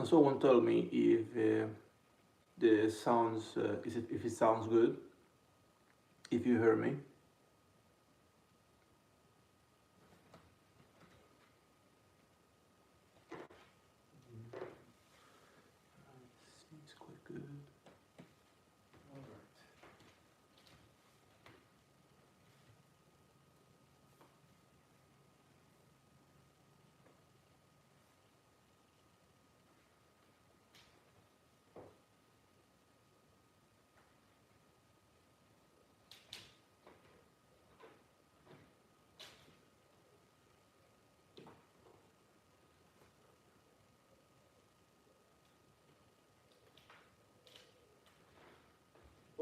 Can someone tell me if the sounds, if it sounds good? If you hear me? Seems quite good. All right.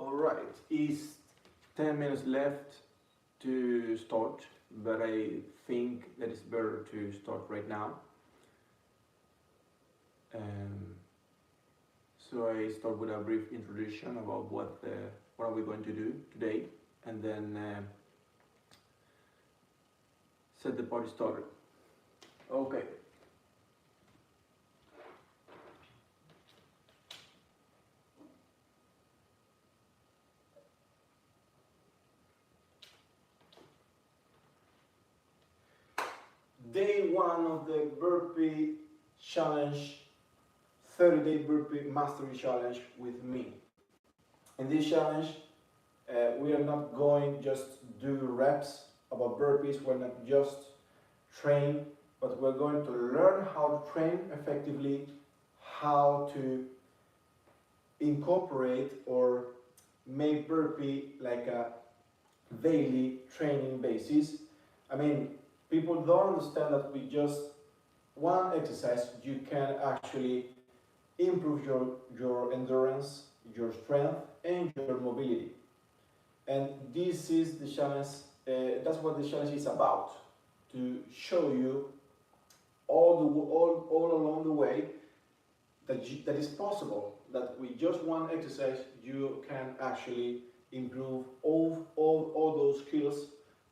All right, it's 10 minutes left to start, but I think that it's better to start right now. So I start with a brief introduction about what are we going to do today, and then set the party started. Okay. Day one of the Burpee challenge, 30-day Burpee mastery challenge with me. In this challenge, we are not going just do reps about burpees, we're not just train, but we're going to learn how to train effectively, how to incorporate or make burpee like a daily training basis. I mean, people don't understand that with just one exercise you can actually improve your endurance, your strength, and your mobility. And this is the challenge, that's what the challenge is about, to show you all along the way that is possible, that with just one exercise you can actually improve all those skills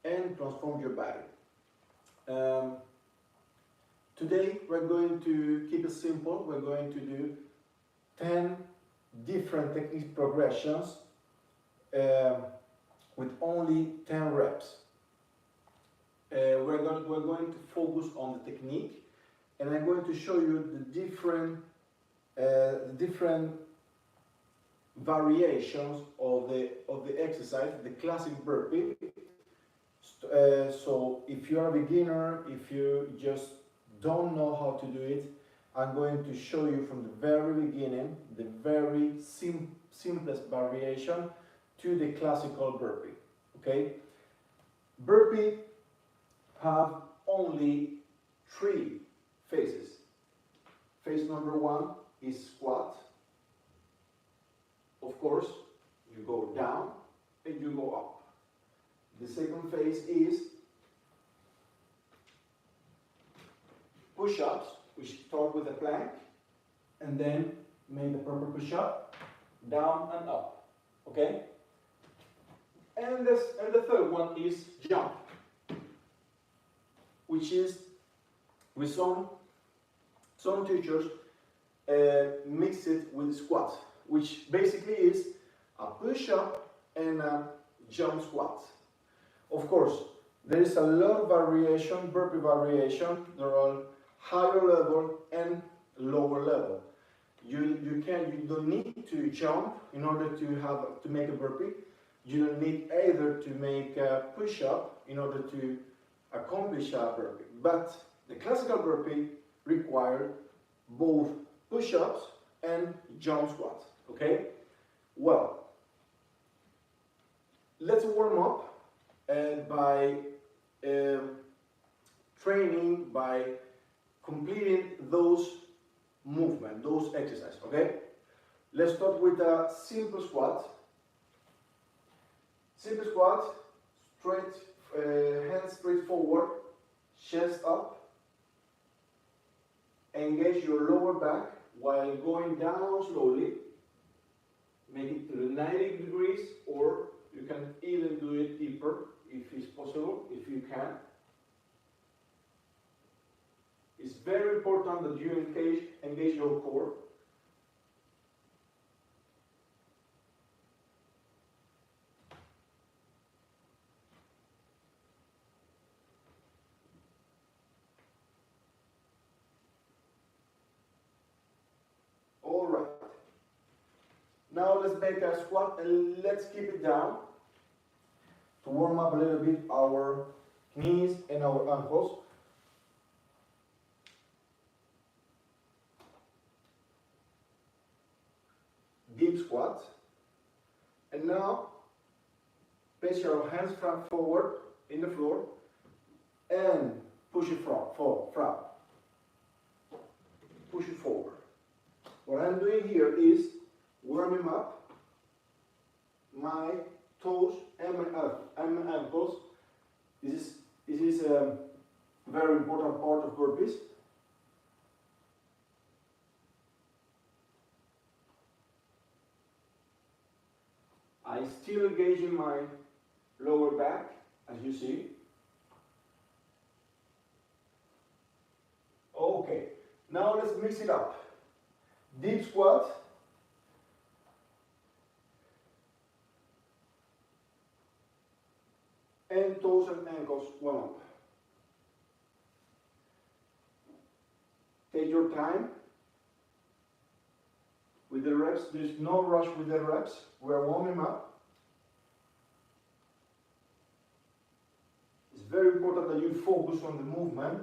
and transform your body. Today we're going to keep it simple. We're going to do 10 different technique progressions with only 10 reps. We're going to focus on the technique, and I'm going to show you the different variations of the exercise, the classic burpee. So if you are a beginner, if you just don't know how to do it, I'm going to show you from the very beginning the very simplest variation to the classical burpee. Okay, burpee have only 3 phases. Phase number 1 is squat. Of course, you go down and you go up. The second phase is push-ups, which start with a plank and then make the proper push-up, down and up. Okay? And the third one is jump, which is with some teachers mix it with squat, which basically is a push-up and a jump squat. Of course, there is a lot of variation, burpee variation. There are higher level and lower level. You don't need to jump in order to make a burpee. You don't need either to make a push-up in order to accomplish a burpee. But the classical burpee requires both push-ups and jump squats. Okay? Well, let's warm up by training, by completing those movements, those exercises. Okay? Let's start with a simple squat. Simple squat, straight, hands straight forward, chest up. Engage your lower back while going down slowly. Make it to 90 degrees, or you can even do it deeper if it's possible, if you can. It's very important that you engage your core. All right. Now let's make a squat and let's keep it down to warm up a little bit our knees and our ankles. Deep squat. And now place your hands front forward in the floor and push it front. Push it forward. What I'm doing here is warming up my toes and my ankles. This is a very important part of burpees. I still engage in my lower back, as you see. Okay, now let's mix it up. Deep squat. And toes and ankles warm up. Take your time with the reps. There's no rush with the reps. We're warming up. It's very important that you focus on the movement,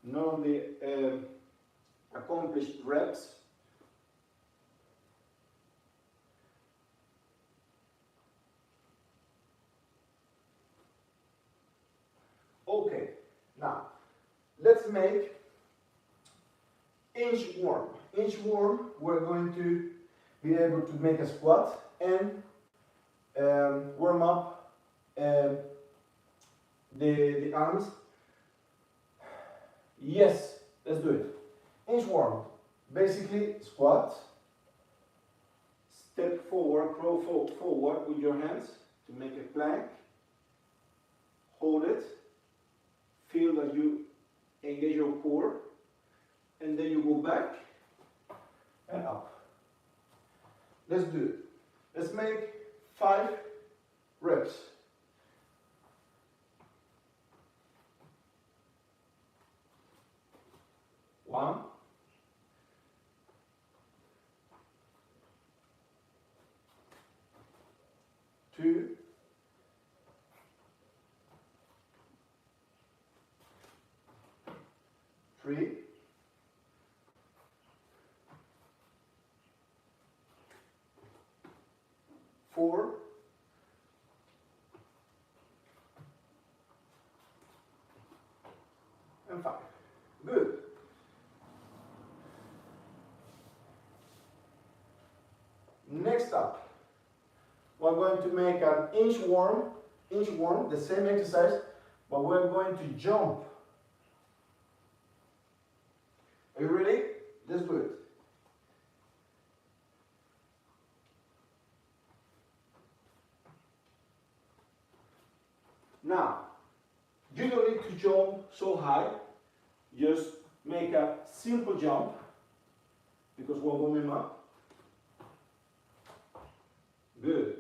not on the accomplished reps. Okay, now let's make inch warm. Inch warm, we're going to be able to make a squat and warm up the arms. Yes, let's do it. Inch warm, basically squat, step forward, crawl forward with your hands to make a plank, hold it, feel that you engage your core, and then you go back and up. Let's do it. Let's make 5 reps. One, 2, 3, 4, 5. Good. Next up, we're going to make an inch warm, the same exercise, but we're going to jump. Are you ready? Let's do it. Now, you don't need to jump so high, just make a simple jump, because we're warming up. Good.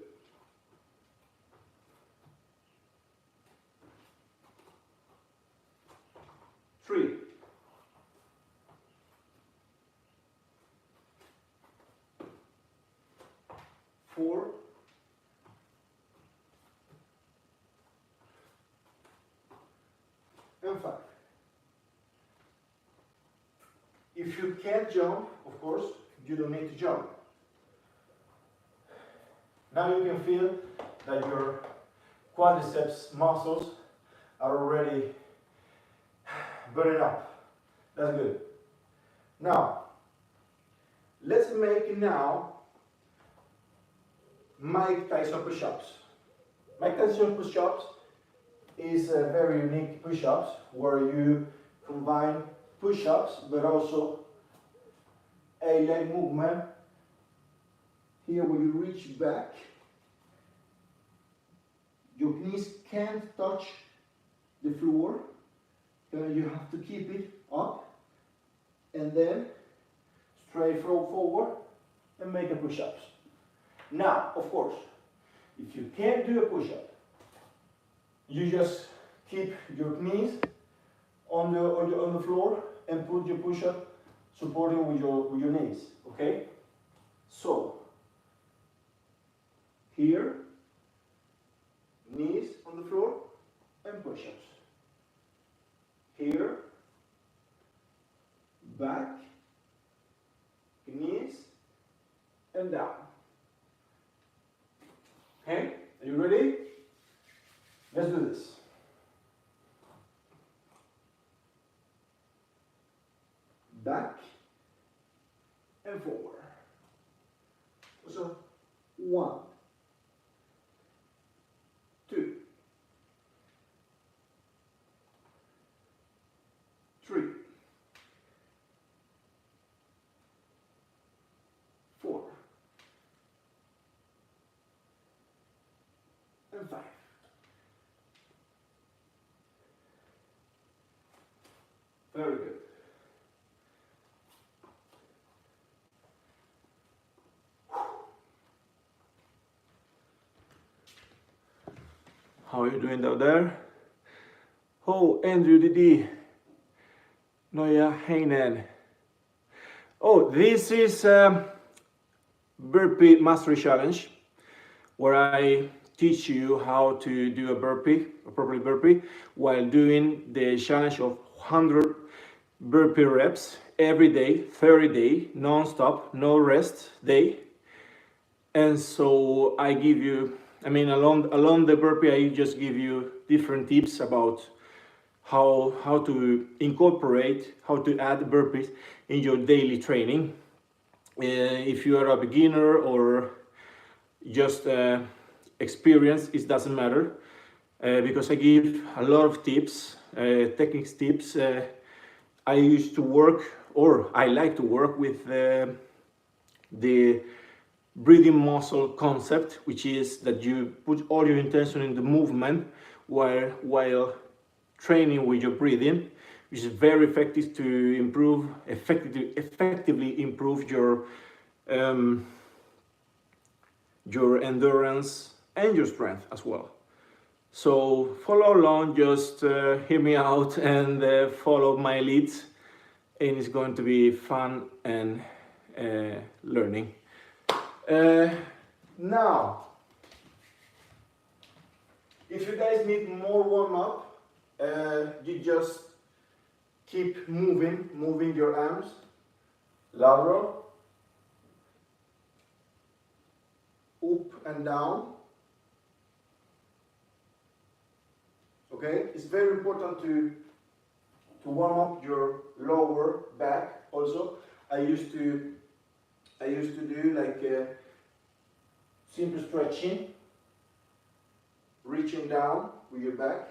Three. 4. 5. If you can't jump, of course, you don't need to jump. Now you can feel that your quadriceps muscles are already burning up. That's good. Now, let's make Mike Tyson push-ups. Mike Tyson push-ups is a very unique push-ups where you combine push-ups but also a leg movement. Here when you reach back, your knees can't touch the floor You have to keep it up and then straight forward and make a push-ups. Now, of course, if you can't do a push-up, you just keep your knees on the floor and put your push-up supporting with your knees. Okay? So here, knees on the floor and push-ups. Here, back, knees, and down. Okay, are you ready? Let's do this. Back and forward. So, 1, 2, 3, 4, and 5. Very good. How are you doing down there? Oh, Andrew Didi. Noya Heinen. Oh, this is Burpee Mastery Challenge, where I teach you how to do a burpee, a proper burpee, while doing the challenge of 100 burpee reps every day, 30 days, non-stop, no rest day. And so I give you, along the burpee, I just give you different tips about how to incorporate, how to add burpees in your daily training. If you are a beginner or just experienced, it doesn't matter, because I give a lot of tips, techniques tips. I used to work, or I like to work with the breathing muscle concept, which is that you put all your intention in the movement while training with your breathing, which is very effective to effectively improve your endurance and your strength as well. So follow along, just hear me out and follow my leads, and it's going to be fun and learning. Now, if you guys need more warm-up, you just keep moving your arms, lateral, up and down. Okay, it's very important to warm up your lower back also. I used to do like simple stretching, reaching down with your back.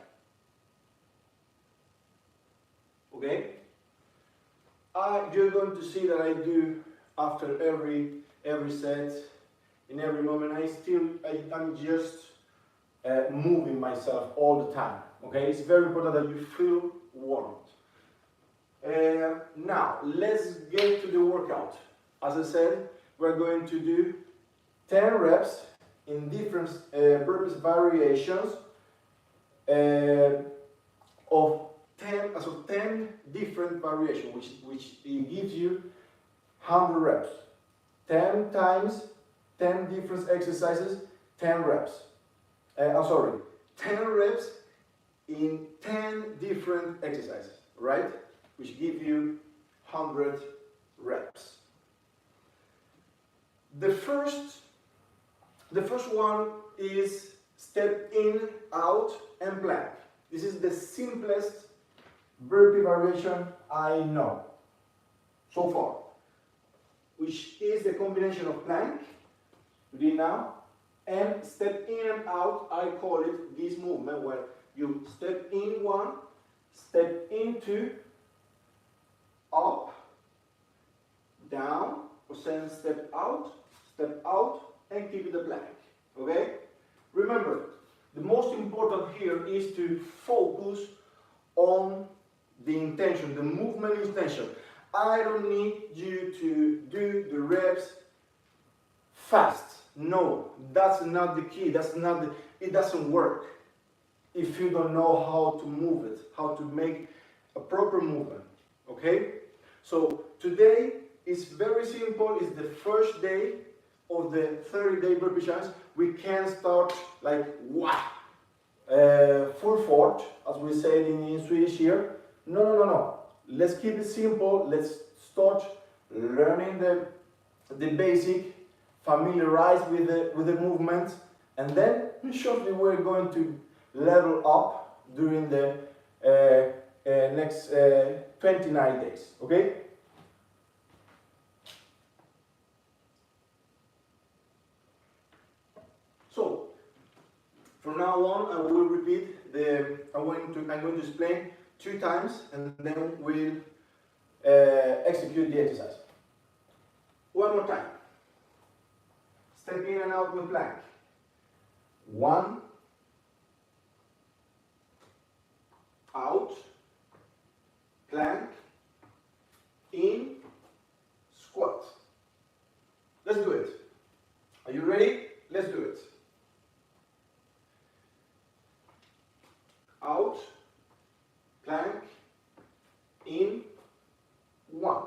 Okay, you're going to see that I do after every set, in every moment. I'm just moving myself all the time. Okay, it's very important that you feel warmed. Now let's get to the workout. As I said, we're going to do 10 reps in different burpees variations of 10 different variations, which it gives you 100 reps. 10 times 10 different exercises, 10 reps. 10 reps in 10 different exercises, right? Which give you 100 reps. The first one is step in, out, and plank. This is the simplest burpee variation I know so far, which is the combination of plank, we did now, and step in and out. I call it this movement where you step in one, step into, up, down, or then step out, and keep it a plank. Okay? Remember, the most important here is to focus on the intention, the movement intention. I don't need you to do the reps fast. No, that's not the key. That's not the, it doesn't work if you don't know how to move it, how to make a proper movement. Okay? So today is very simple. It's the first day of the 30-day burpee challenge. We can start like wow, full fort, as we say in Swedish here. No. Let's keep it simple. Let's start learning the basic, familiarize with the movement, and then shortly we're going to level up during the next 29 days. Okay? So from now on, I will repeat I'm going to explain 2 times, and then we'll execute the exercise. One more time. Step in and out with plank. 1, out, plank, in, squat. Let's do it. Are you ready? Let's do it. Out, plank, in, 1.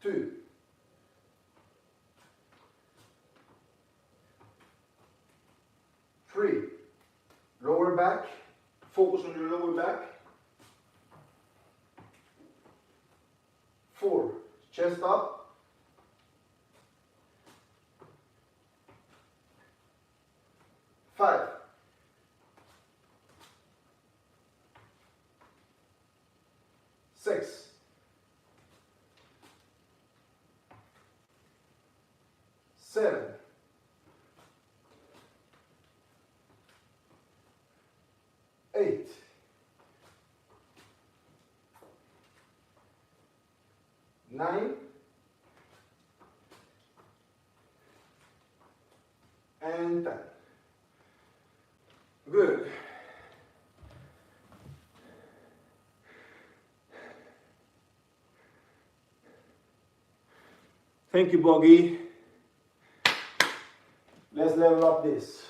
2. 3. Lower back. Focus on your lower back. 4. Chest up. 5. 6. 7. 8. 9. And 10. Good. Thank you, Boggy. Let's level up this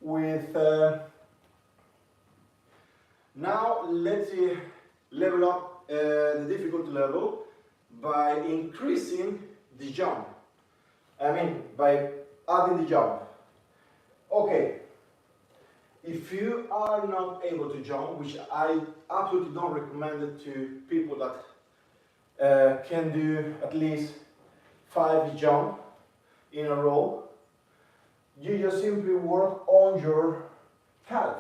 with now let's level up the difficulty level by increasing the jump. I mean by adding the jump. Okay, if you are not able to jump, which I absolutely don't recommend it to people that can do at least 5 jumps in a row, you just simply work on your calf.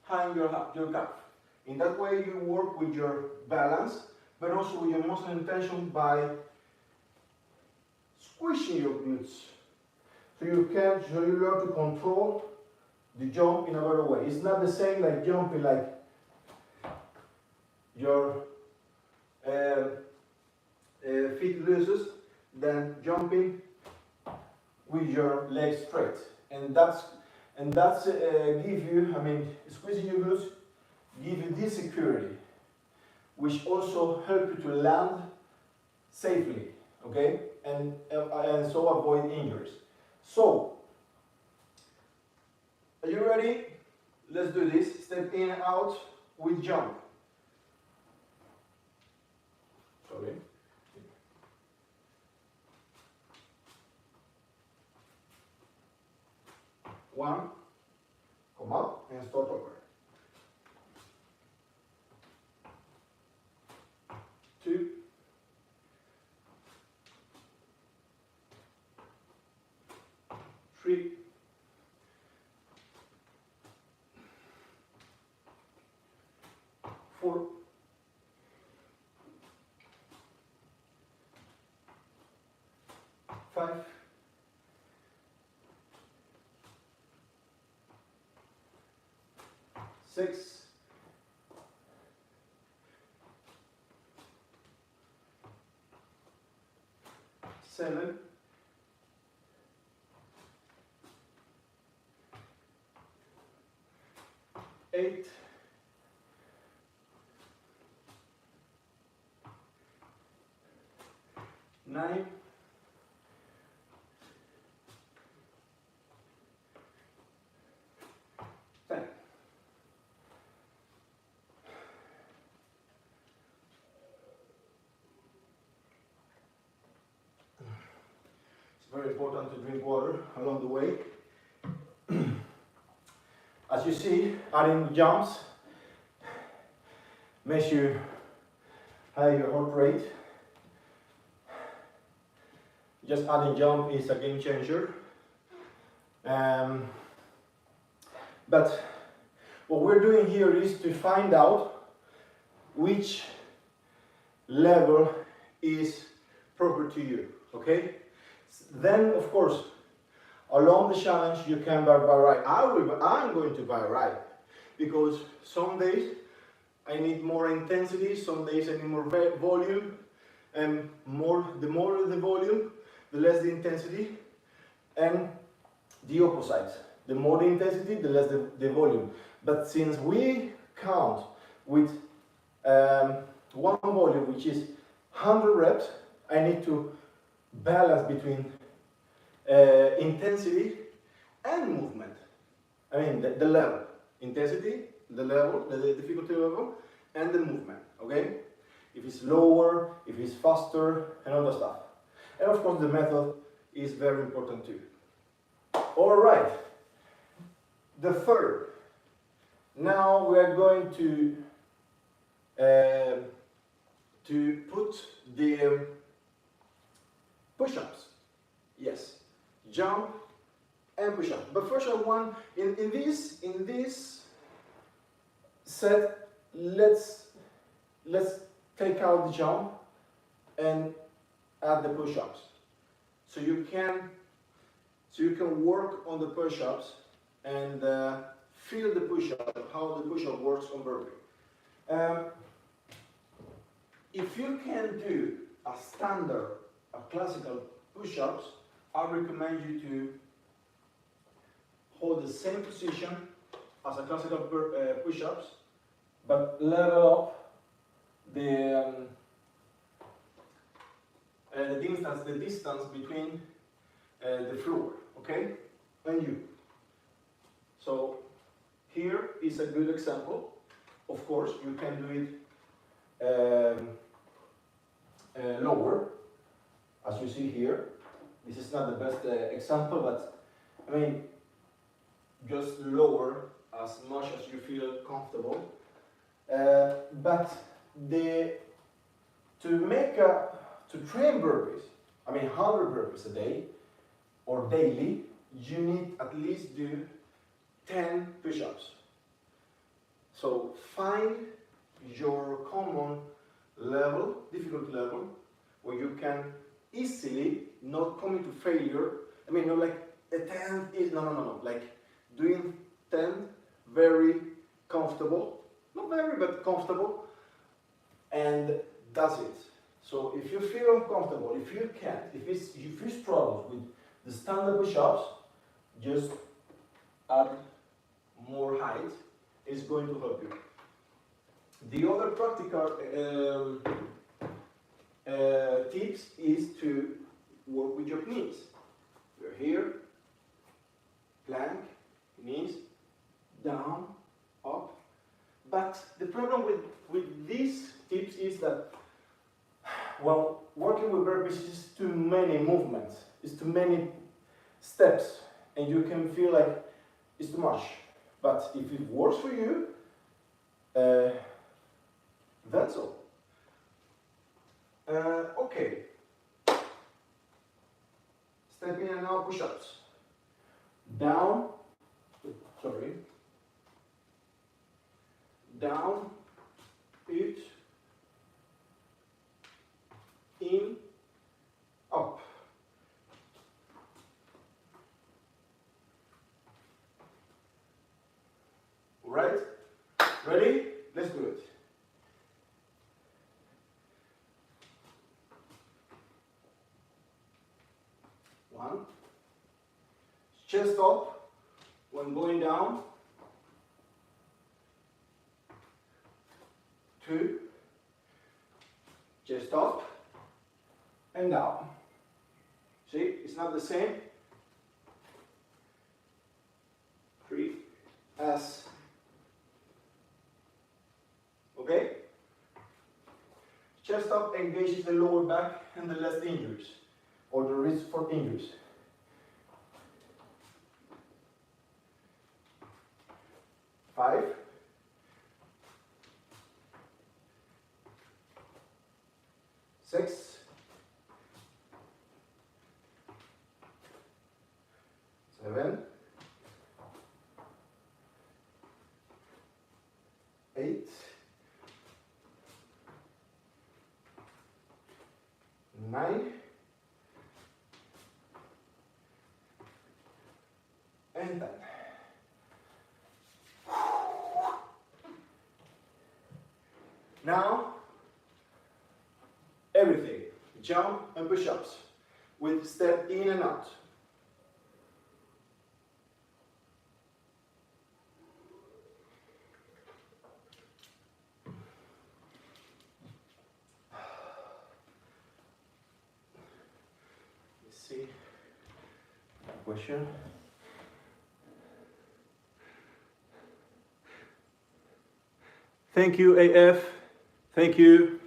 Hang your calf. In that way you work with your balance, but also with your muscle intention by squishing your glutes. So you learn to control the jump in a better way. It's not the same like jumping like your feet looses than jumping with your legs straight, and that's give you, I mean, squeezing your glutes give you this security, which also help you to land safely, okay, and so avoid injuries. So, are you ready? Let's do this. Step in and out with jump. Sorry. 1, come up and start over. 2, 3, 4, 5, 6, 7, 8, 9, 10. It's very important to drink water along the way. As you see, adding jumps makes you high your heart rate. Just adding jump is a game changer. But what we're doing here is to find out which level is proper to you, okay? Then, of course, along the challenge you can vary. I'm going to vary because some days I need more intensity, some days I need more volume, and the more the volume, the less the intensity, and the opposite. The more the intensity, the less the volume. But since we count with one volume, which is 100 reps, I need to balance between intensity and movement. I mean the level, intensity, the level, the difficulty level, and the movement, okay? If it's lower, if it's faster, and all that stuff. And of course the method is very important too. All right, the third. Now we are going to put the push-ups. Yes, jump and push-up. But first I want in this set, let's take out the jump and add the push-ups. So you can work on the push-ups and feel the push-up, how the push-up works on burpee. If you can do a standard, a classical push-ups, I recommend you to hold the same position as a classical push-ups, but level up the distance between the floor, okay, and you. So here is a good example. Of course, you can do it lower, as you see here. This is not the best example, but I mean, just lower as much as you feel comfortable. But to train burpees, I mean 100 burpees a day or daily, you need at least do 10 push-ups. So find your common level, difficulty level, where you can easily not come into failure. I mean, not like a 10 is, no, like doing 10 very comfortable, not very, but comfortable, and that's it. So if you feel uncomfortable, if you can't, if you struggle with the standard push-ups, just add more height. It's going to help you. The other practical tips is to work with your knees. You're here, plank, knees, down, up. But the problem with these tips is that, well, working with burpees is too many movements, it's too many steps, and you can feel like it's too much. But if it works for you, that's all. Okay. Stepping and now push-ups. Down, sorry. Down, ut, in, up. Right? Ready? Let's do it. One. Chest up when going down. 2, chest up and down. See, it's not the same. 3 as, okay? Chest up engages the lower back and the left injuries, or the wrist for injuries. 5, 6, 7, 8, 9, and 10. Now, everything, jump and push-ups with step in and out. Let's see, question. Thank you, AF. Thank you.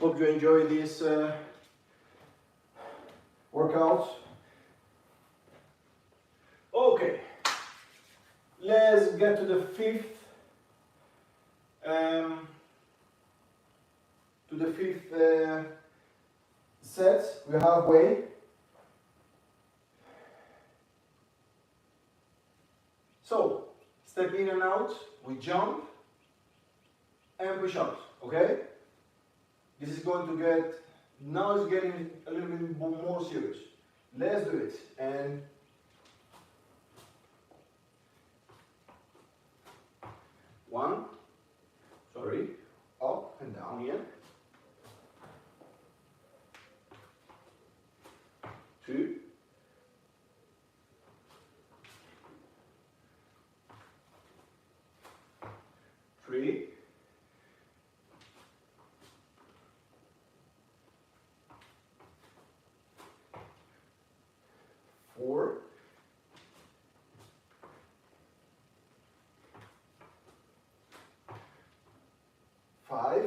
Hope you enjoy this workout. Okay, let's get to the fifth set. We're halfway. So step in and out. We jump and push ups. Okay. This is going to get, now it's getting a little bit more serious. Let's do it. And one, sorry, up and down here. 2, 3, 4, 5,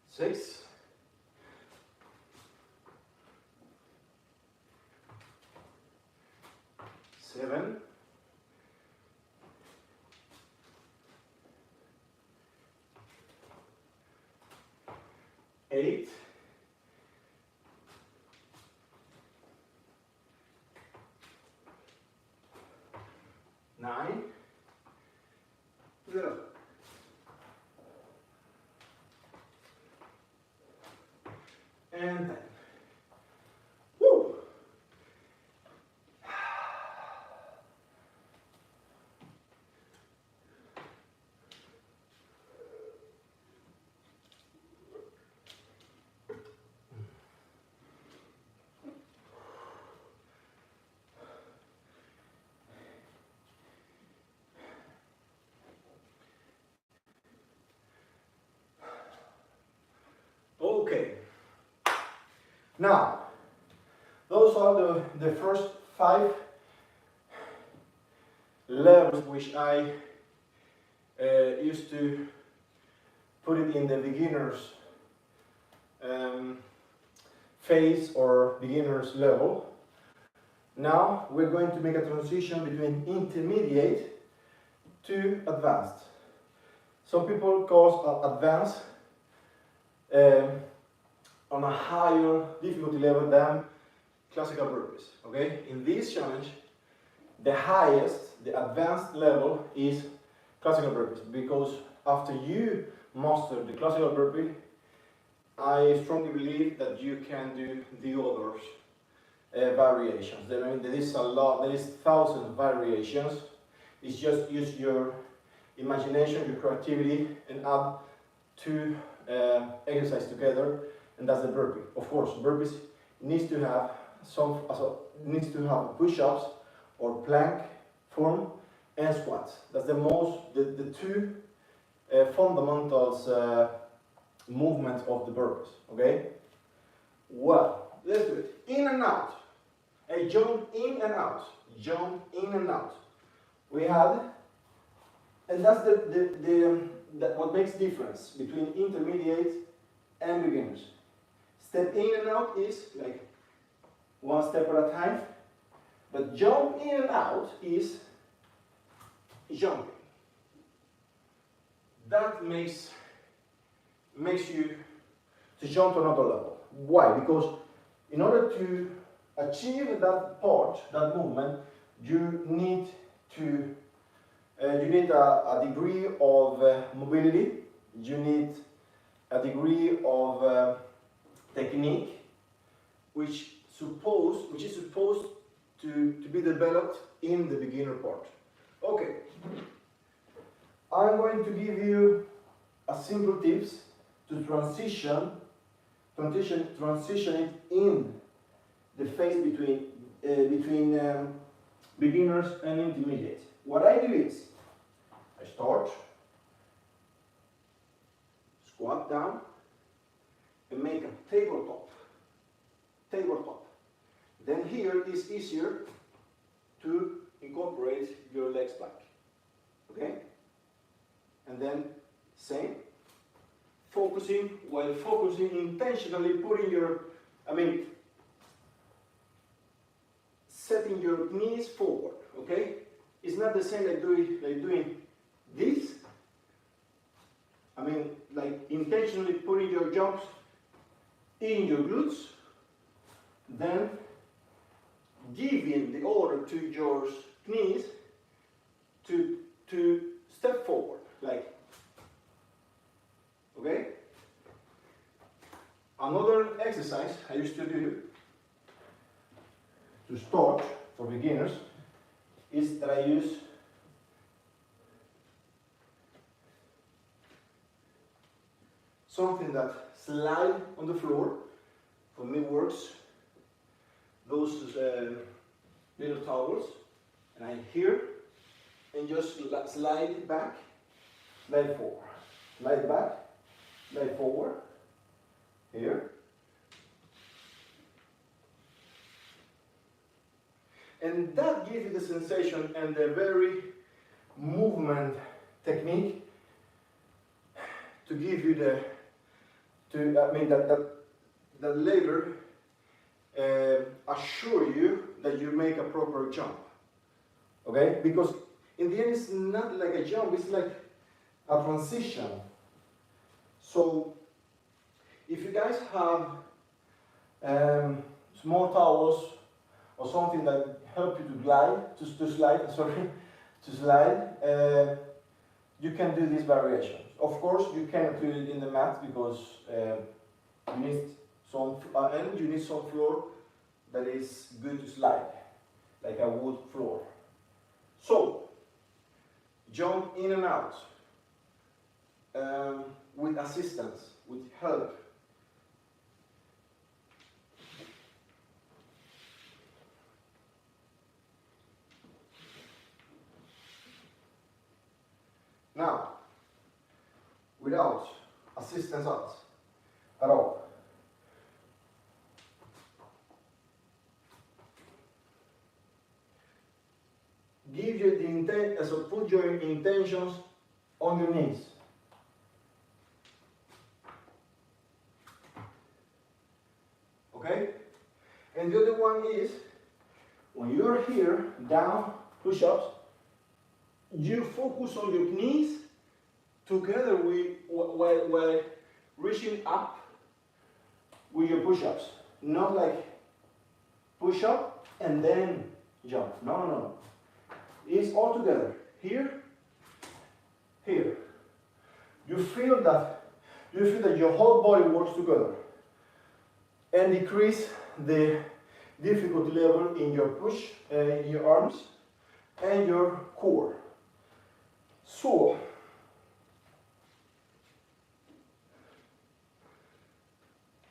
6, 7, 8, 9, 0. And 10. Woo! Okay. Now, those are the first 5 levels which I used to put it in the beginners phase or beginners level. Now we're going to make a transition between intermediate to advanced. Some people call advanced on a higher difficulty level than classical burpees. Okay, in this challenge, the highest, the advanced level is classical burpees, because after you master the classical burpee, I strongly believe that you can do the others variations. There is a lot, there is thousands of variations. It's just use your imagination, your creativity, and add 2 exercises together, and that's the burpee. Of course, burpees needs to have push-ups or plank form and squat. That's the two fundamentals movement of the burpees. Okay. Well, let's do it. In and out. A jump in and out. Jump in and out. We had, and that's what makes difference between intermediate and beginners. Step in and out is like one step at a time, but jump in and out is jumping. That makes you to jump to another level. Why? Because in order to achieve that part, that movement, you need a degree of mobility. You need a degree of technique, which is supposed to be developed in the beginner part. Okay, I'm going to give you a simple tips to transition it in the phase between beginners and intermediate. What I do is I start, squat down, and make a tabletop. Then here it is easier to incorporate your legs back. Okay? And then same. While focusing intentionally, putting your, setting your knees forward. Okay? It's not the same like doing this. Like intentionally putting your jumps in your glutes, then giving the order to your knees to step forward, like, okay? Another exercise I used to do to start for beginners is that I use something that slide on the floor. For me works those little towels, and I here and just slide back, slide forward, slide back, slide forward, here. And that gives you the sensation and the very movement technique to give you that later assure you that you make a proper jump. Okay? Because in the end it's not like a jump, it's like a transition. So if you guys have small towels or something that help you to glide, to slide, you can do these variations. Of course, you cannot do it in the mat because you need some floor that is good to slide, like a wood floor. So, jump in and out with assistance, with help. Now, without assistance at all. Give you the intent, so put your intentions on your knees. Okay? And the other one is, when you're here, down, push-ups, you focus on your knees together while reaching up with your push-ups. Not like push-up and then jump. No. It's all together. Here, here. You feel that your whole body works together and decrease the difficulty level in your push, in your arms and your core. So,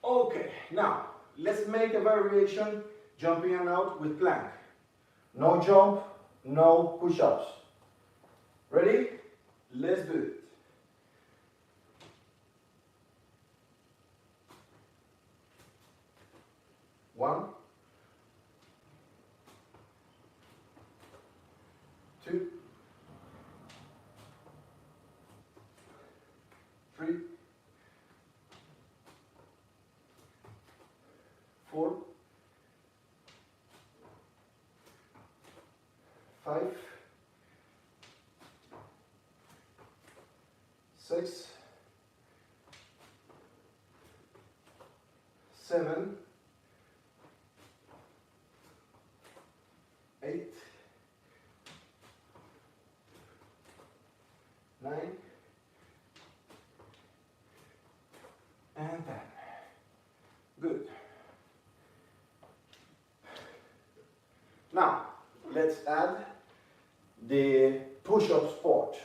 okay, now let's make a variation jumping in and out with plank. No jump, no push-ups. Ready? Let's do it. One, two, three, four, five, six, seven, 8, 9, and 10. Good. Now, let's add the push-up part.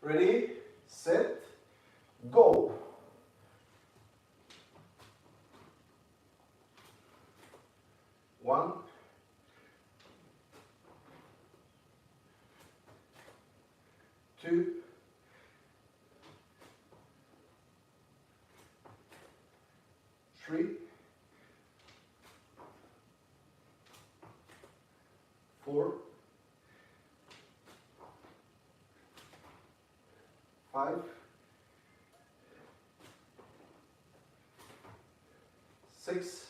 Ready, set, go. One, two, three, four, 5, 6,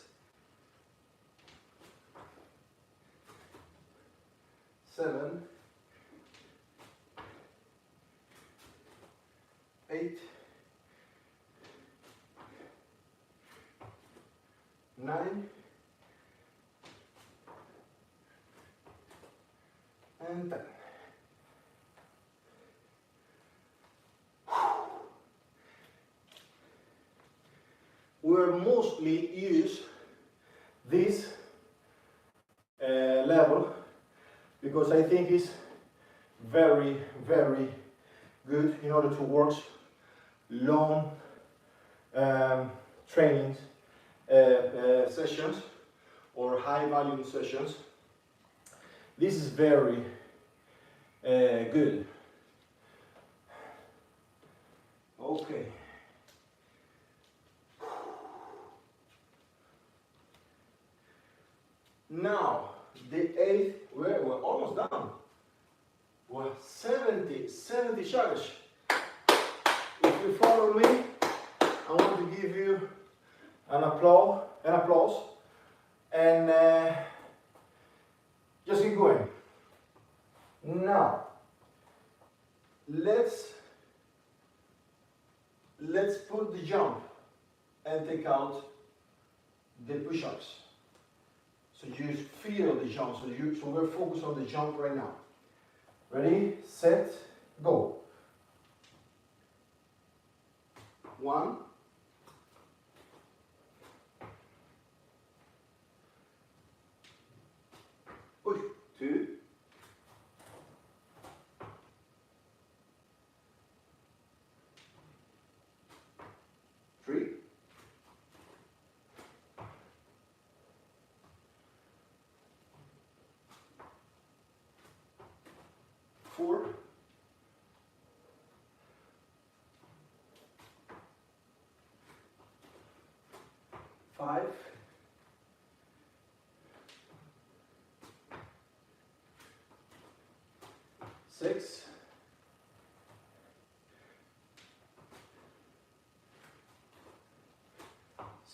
7, 8, 9, and 10. We'll mostly use this level because I think it's very, very good in order to work long training sessions or high volume sessions. This is very good. Okay. Now, the 8th, we're almost done. We're 70 challenges. If you follow me, I want to give you an applause, and just keep going. Now, let's put the jump and take out the push-ups. So you feel the jump. So we're focused on the jump right now. Ready, set, go. 1, 2, 3, 4, 5, 6,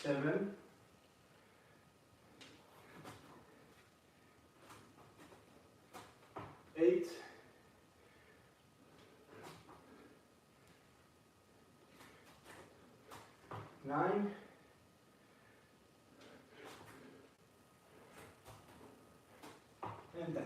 7, 8, 9, and 10.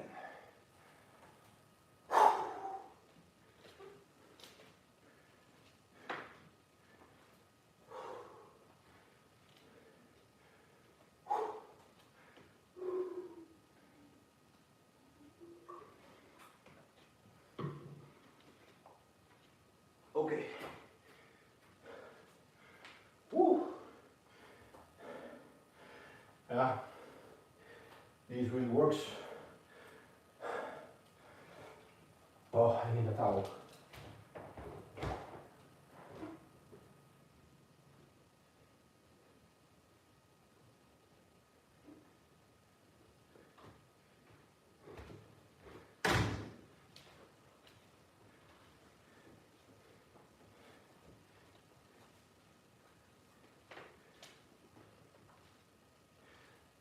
This really works. Oh, I need a towel.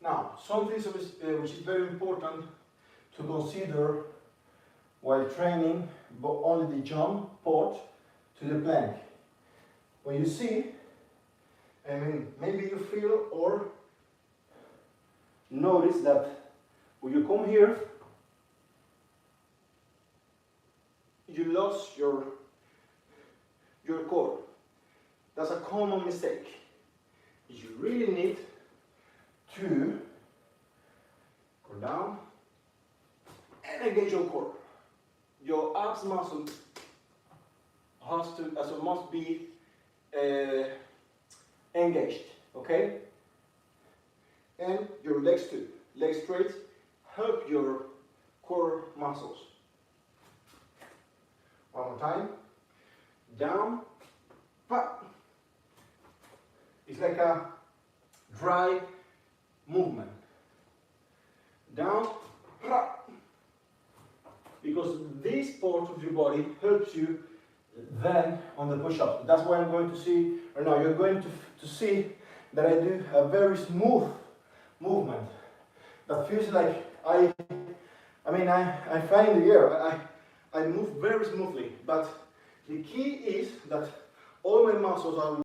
Now, something which is very important to consider while training, but only the jump part to the plank. When you see, I mean, maybe you feel or notice that when you come here, you lost your core. That's a common mistake. You really need to go down and engage your core. Your abs muscle must be engaged, okay? And your legs too. Legs straight, help your core muscles. One more time. Down, pop. It's like a dry movement. Down, pop. Because this part of your body helps you then on the push-up. That's why I'm going to see, or now you're going to see that I do a very smooth movement that feels like I fly in the air. I move very smoothly, but the key is that all my muscles are